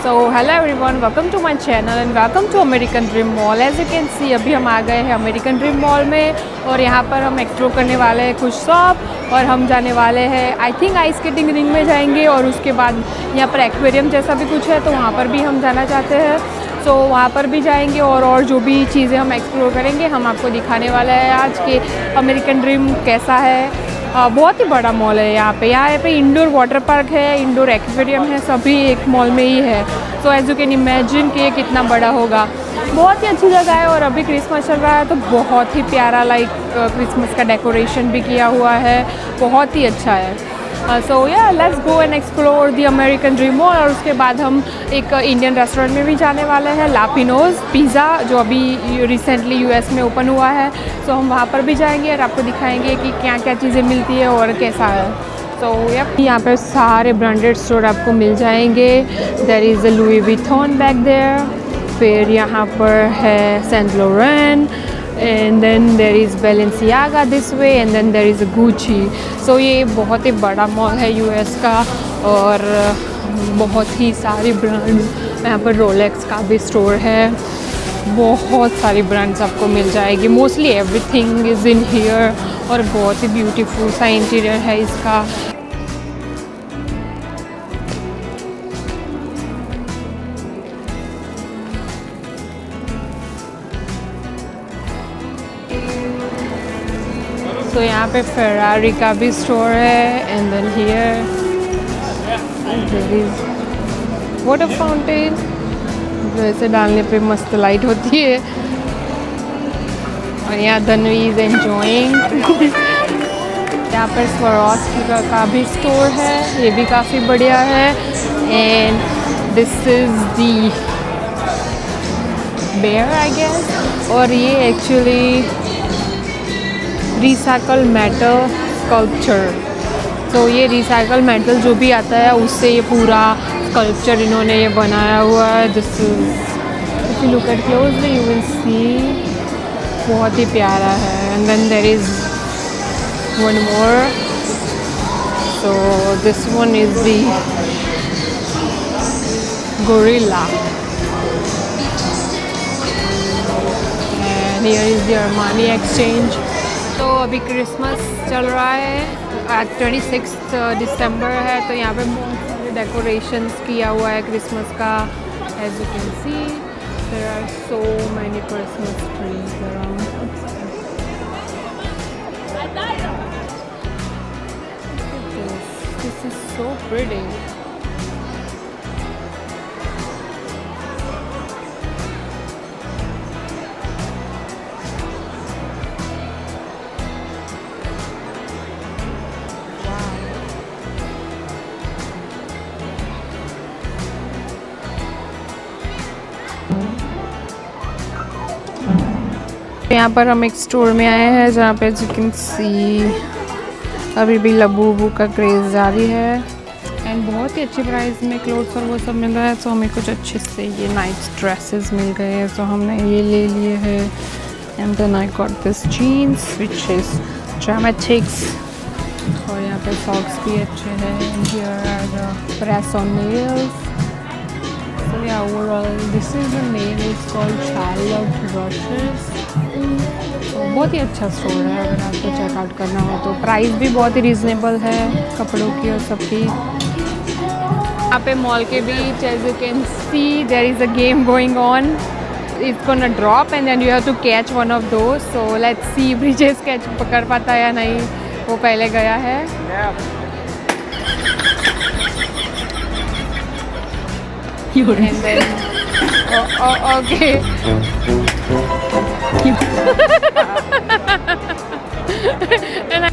So hello everyone, welcome to my channel and welcome to American Dream mall. As you can see अभी हम आ गए हैं American Dream mall में और यहाँ पर हम एक्सप्लोर करने वाले हैं कुछ शॉप और हम जाने वाले हैं I think ice skating ring में जाएंगे और उसके बाद यहाँ पर एक्वेरियम जैसा भी कुछ है तो वहाँ पर भी हम जाना चाहते हैं। सो वहाँ पर भी जाएंगे और जो भी चीज़ें हम एक्सप्लोर करेंगे हम आपको दिखाने वाला है आज के अमेरिकन ड्रीम कैसा है। बहुत ही बड़ा मॉल है यहाँ पे इंडोर वाटर पार्क है, इंडोर एक्वेरियम है, सभी एक मॉल में ही है। So as you can imagine कि ये कितना बड़ा होगा। बहुत ही अच्छी जगह है और अभी क्रिसमस चल रहा है तो बहुत ही प्यारा क्रिसमस का डेकोरेशन भी किया हुआ है, बहुत ही अच्छा है। सो या let's go and explore the American Dream mall. और उसके बाद हम एक इंडियन रेस्टोरेंट में भी जाने वाले हैं, लापिनोज पिज़्ज़ा, जो अभी रिसेंटली यूएस में ओपन हुआ है। सो हम वहाँ पर भी जाएंगे और आपको दिखाएंगे कि क्या क्या चीज़ें मिलती है और कैसा है। तो यहाँ पे सारे ब्रांडेड स्टोर आपको मिल जाएंगे। There is a Louis Vuitton back there, फिर यहाँ पर है Saint Laurent, and then there is Balenciaga this way and then there is Gucci। so ये बहुत ही बड़ा मॉल है यूएस का और बहुत ही सारी ब्रांड, यहाँ पर रोलेक्स का भी स्टोर है, बहुत सारी ब्रांड्स आपको मिल जाएगी। Mostly everything is in here और बहुत ही ब्यूटीफुल सा इंटीरियर है इसका। तो यहाँ पे फेरारी का भी स्टोर है and then here there is water fountain, जो ऐसे डालने पे मस्त लाइट होती है। और यहाँ धनवी इज एंजॉइंग। यहाँ पर स्वरोस्की का भी स्टोर है, ये भी काफ़ी बढ़िया है। And this is the bear I guess. और ये एक्चुअली रिसाइकल मेटल स्कल्पचर, तो ये रिसाइकल मेटल जो भी आता है उससे ये पूरा स्कल्पचर इन्होंने ये बनाया हुआ है। This if you look at closely you will see, बहुत ही प्यारा है। And then there is one more, so this one is the gorilla and here is the Armani Exchange. तो अभी क्रिसमस चल रहा है, आज 26 दिसंबर है, तो यहाँ पे बहुत सारे डेकोरेशंस किया हुआ है क्रिसमस का। As you can see there are so many Christmas trees around. This is so pretty. यहाँ पर हम एक स्टोर में आए हैं जहाँ पे यू कैन सी अभी भी लबूबू का क्रेज़ जारी है एंड बहुत ही अच्छी प्राइस में क्लोथ्स और वो सब मिल रहा है। तो हमें कुछ अच्छे से ये नाइट ड्रेसेस मिल गए हैं, तो हमने ये ले लिए हैं। And then I got this jeans which is dramatics. और यहाँ पे सॉक्स भी अच्छे हैं। Here are the press on nails. So yeah, overall this is the name, it's called Charlotte Rushes। बहुत ही अच्छा स्टोर है, अगर आपको चेकआउट करना हो तो। प्राइस भी बहुत ही रीज़नेबल है कपड़ों की और सबकी। यहाँ पे मॉल के बीच as you can see there is a game going on, it's gonna drop and then you have to catch one of those. So let's see Bridges catch पकड़ पाता है या नहीं, वो पहले गया है। And then, okay.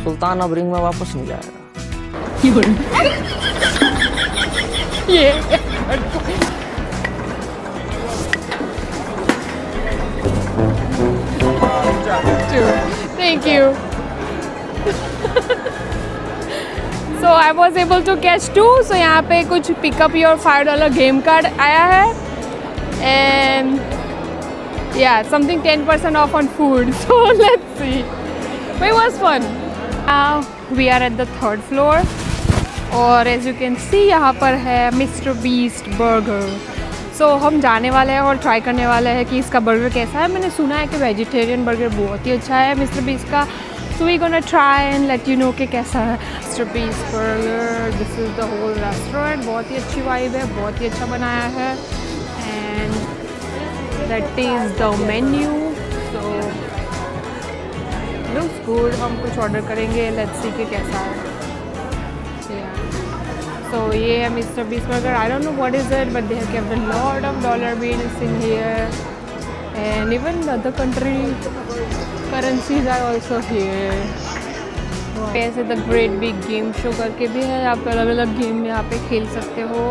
सुल्तान अब रिंग में वापस नहीं जाएगा। ये Thank you. So I was able to catch 2. So यहाँ पे कुछ pick up your $5 game card आया है and yeah, something 10% off on food. So let's see. But it was fun. Now we are at the 3rd floor और as you can see यहाँ पर है Mr Beast burger. सो हम जाने वाले हैं और ट्राई करने वाले हैं कि इसका बर्गर कैसा है। मैंने सुना है कि वेजिटेरियन बर्गर बहुत ही अच्छा है मिस्टर बीस्ट का। So we gonna try and let you know कि कैसा है Mr Beast burger. This is the whole restaurant. बहुत ही अच्छी वाइब है, बहुत ही अच्छा बनाया है and that is the menu. So looks good. हम कुछ ऑर्डर करेंगे, लेट्स सी कि कैसा है। So ये है Mr Beast burger. I don't know what is it, but they have kept a lot of dollar bills in here, and even the other country currencies are also here. ऐसे the great big game show करके भी है, आप अलग अलग game यहाँ पे खेल सकते हो।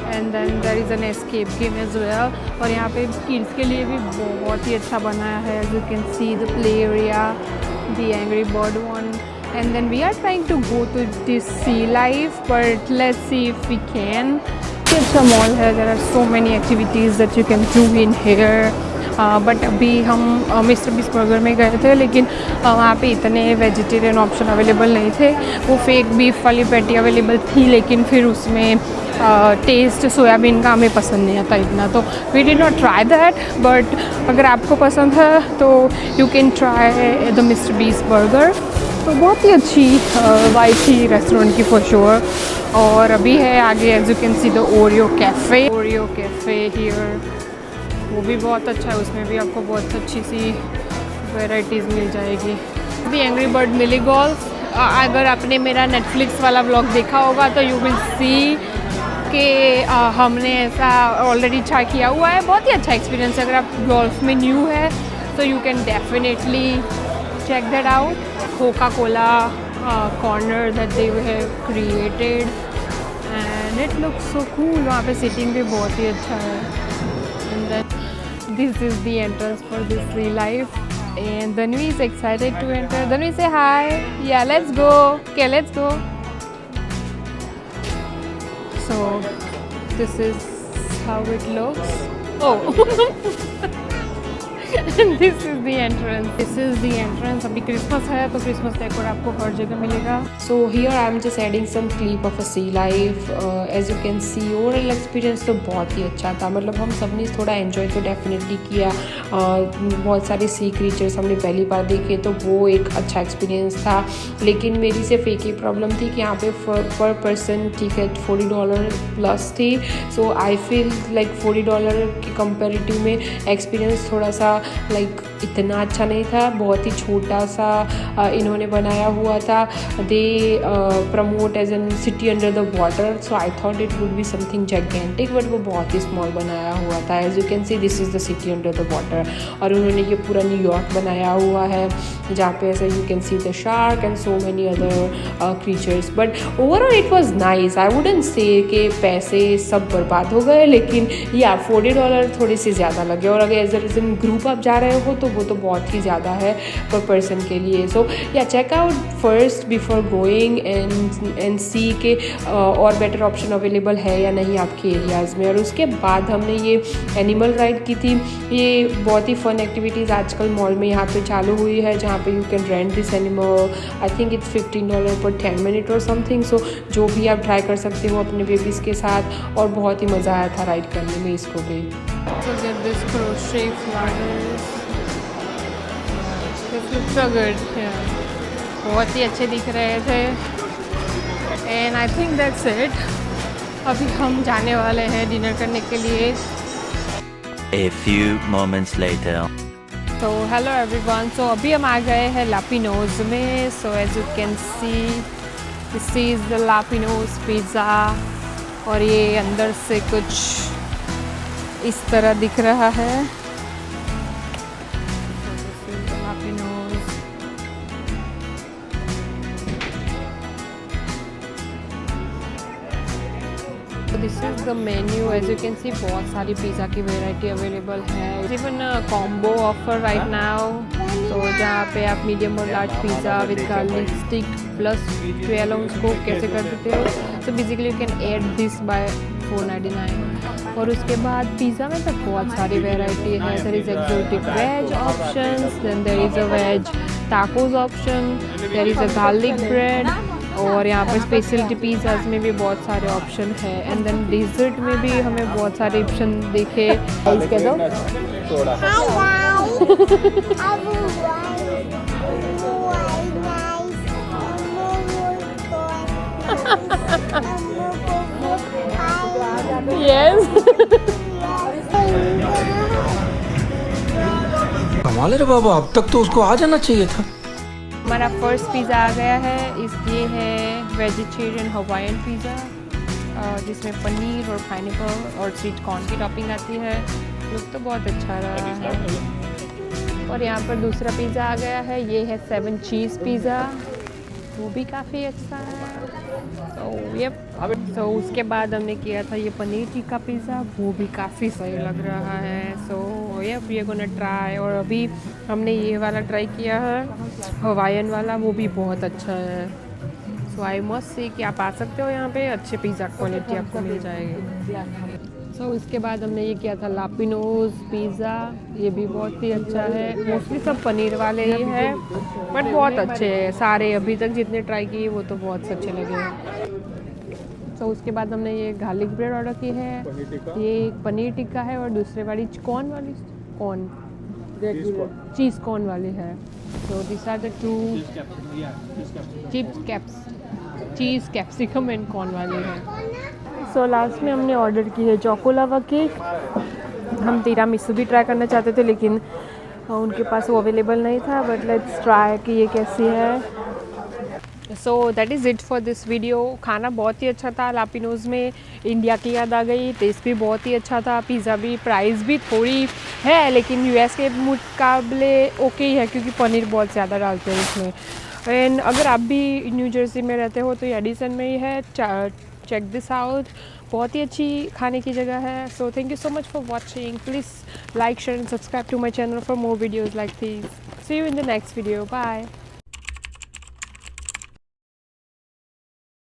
And then there is an escape game as well. और यहाँ पे किड्स के लिए भी बहुत ही अच्छा बनाया है। As you can see the play area, the angry bird one. And then we are trying to go to this sea life, but let's see if we can. It's a mall here. There are so many activities that you can do in here. But अभी हम mister Beast burger में गए थे, लेकिन वहाँ पे इतने vegetarian option available नहीं थे। वो फेक बीफ वाली पैटी अवेलेबल थी, लेकिन फिर उसमें टेस्ट सोयाबीन का हमें पसंद नहीं आता इतना, तो we did not try that. But अगर आपको पसंद है तो you can try the Mr Beast burger. तो बहुत ही अच्छी वाइब थी रेस्टोरेंट की फॉर श्योर। और अभी है आगे as you can see the Oreo cafe here. वो भी बहुत अच्छा है, उसमें भी आपको बहुत अच्छी सी वैराइटीज़ मिल जाएगी। अभी एंग्री बर्ड मिली गोल्फ। अगर आपने मेरा नेटफ्लिक्स वाला व्लॉग देखा होगा तो यू विल सी कि हमने ऐसा ऑलरेडी ट्राई किया हुआ है। बहुत ही अच्छा एक्सपीरियंस है। अगर आप गोल्फ में न्यू है तो you can definitely check that out. Coca-Cola corner that they have created and it looks so cool. वहाँ पे सिटिंग भी बहुत ही अच्छा है। And then this is the entrance for this sea life and Dhanvi is excited to enter. Dhanvi, say hi. Yeah, let's go. Okay, let's go. So this is how it looks. Oh. This is the entrance. This is the entrance. अभी Christmas है तो Christmas decor आपको हर जगह मिलेगा। So here I am just adding some clip of a sea life. As you can see, overall experience तो बहुत ही अच्छा था। मतलब हम सब ने थोड़ा एंजॉय तो डेफिनेटली किया। बहुत सारे सी क्रीचर्स हमने पहली बार देखे, तो वो एक अच्छा एक्सपीरियंस था। लेकिन मेरी सिर्फ एक ही प्रॉब्लम थी कि यहाँ पे पर पर्सन ठीक है $40 प्लस थी। सो आई फील लाइक $40 के कंपेरेटिव में एक्सपीरियंस थोड़ा सा लाइक इतना अच्छा नहीं था। बहुत ही छोटा सा इन्होंने बनाया हुआ था। They promote as an city under the water, so I thought it would be something gigantic, but वो बहुत ही स्मॉल बनाया हुआ था। As you can see this is the city under the water. और उन्होंने ये पूरा न्यूयॉर्क बनाया हुआ है, जहाँ पे ऐसे you can see the shark and so many other creatures. But overall it was nice. I wouldn't say कि पैसे सब बर्बाद हो गए, लेकिन या $40 थोड़े से ज़्यादा लगे। और अगर एज अ रीज़न ग्रुप आप जा रहे हो तो वो तो बहुत ही ज़्यादा है पर पर्सन के लिए। So yeah check out first before going and see के और बेटर ऑप्शन अवेलेबल है या नहीं आपके एरियाज़ में। और उसके बाद हमने ये एनिमल राइड की थी। ये बहुत ही फन एक्टिविटीज़ आजकल मॉल में यहाँ पे चालू हुई है, जहाँ पे you can rent this animal. I think it's $15 पर 10 मिनट और समथिंग। सो जो भी आप ट्राई कर सकते हो अपने बेबीज़ के साथ, और बहुत ही मज़ा आया था राइड करने में इसको भी। So get this crochet flowers. This looks so good. Yeah. बहुत ही अच्छे दिख रहे थे। And I think that's it. अभी हम जाने वाले हैं डिनर करने के लिए। A few moments later. So hello everyone. So अभी हम आ गए हैं लापिनोज में। So as you can see, this is the La Pino'z pizza. और ये अंदर से कुछ इस तरह दिख रहा है। This is the menu. As you can see बहुत सारी पिज़्ज़ा की वेराइटी अवेलेबल है। Even combo offer right now. तो जहाँ पे आप मीडियम और large pizza with garlic stick plus 12 उसको कैसे कर देते हो। So basically you can add this by $4.99। और उसके बाद पिज़्ज़ा में तो बहुत सारी वेराइटी है। There is exotic veg options, then there is a veg tacos option, there is a garlic bread, और यहाँ पर स्पेशलिटी पिज़्ज़ाज में भी बहुत सारे ऑप्शन है। एंड देन डिज़र्ट में भी हमें बहुत सारे ऑप्शन दिखे। कह दो यस। कमाल है रे बाबा, अब तक तो उसको आ जाना चाहिए था। हमारा फर्स्ट पिज़्ज़ा आ गया है। ये है वेजिटेरियन हवाईयन पिज़्ज़ा, जिसमें पनीर और पाइनएप्पल और स्वीट कॉर्न की टॉपिंग आती है। लुक तो बहुत अच्छा रहा है। और यहाँ पर दूसरा पिज़्ज़ा आ गया है, ये है 7 चीज़ पिज़्ज़ा, वो भी काफ़ी अच्छा है। तो उसके बाद हमने किया था ये पनीर टिक्का पिज़्ज़ा, वो भी काफ़ी सही लग रहा है। ये गोना ट्राई। और अभी हमने ये वाला ट्राई किया है हवाईयन वाला, वो भी बहुत अच्छा है। सो आई मस्ट से कि आप आ सकते हो यहाँ पे, अच्छे पिज़्ज़ा क्वालिटी आपको मिल जाएगी। इसके बाद हमने ये किया था लापिनोज पिज़्ज़ा, ये भी बहुत ही अच्छा है। मोस्टली सब पनीर वाले ही है, बट बहुत अच्छे हैं सारे। अभी तक जितने ट्राई किए वो तो बहुत अच्छे लगे। उसके बाद हमने ये गार्लिक ब्रेड ऑर्डर की है। ये एक पनीर टिक्का है और दूसरे वाली चीज़ कॉर्न वाली है। So this are the 2 cheese capsicum and corn वाली है। लास्ट में हमने ऑर्डर की है चोको लावा केक। हम तिरामिसू भी ट्राई करना चाहते थे, लेकिन उनके पास वो अवेलेबल नहीं था। बट लेट्स ट्राई कि ये कैसी है। So that is it for this video. खाना बहुत ही अच्छा था। लापिनोज में इंडिया की याद आ गई। टेस्ट भी बहुत ही अच्छा था। पिज़्ज़ा भी, प्राइस भी थोड़ी है, लेकिन यूएस के मुकाबले ओके ही है, क्योंकि पनीर बहुत ज़्यादा डालते हैं इसमें। एंड अगर आप भी न्यू जर्सी में रहते हो तो ये एडिसन में ही है। चेक दिस आउट, बहुत ही अच्छी खाने की जगह है। So thank you so much for watching. Please like, share and subscribe to my channel for more videos like this. See you in the next video. Bye.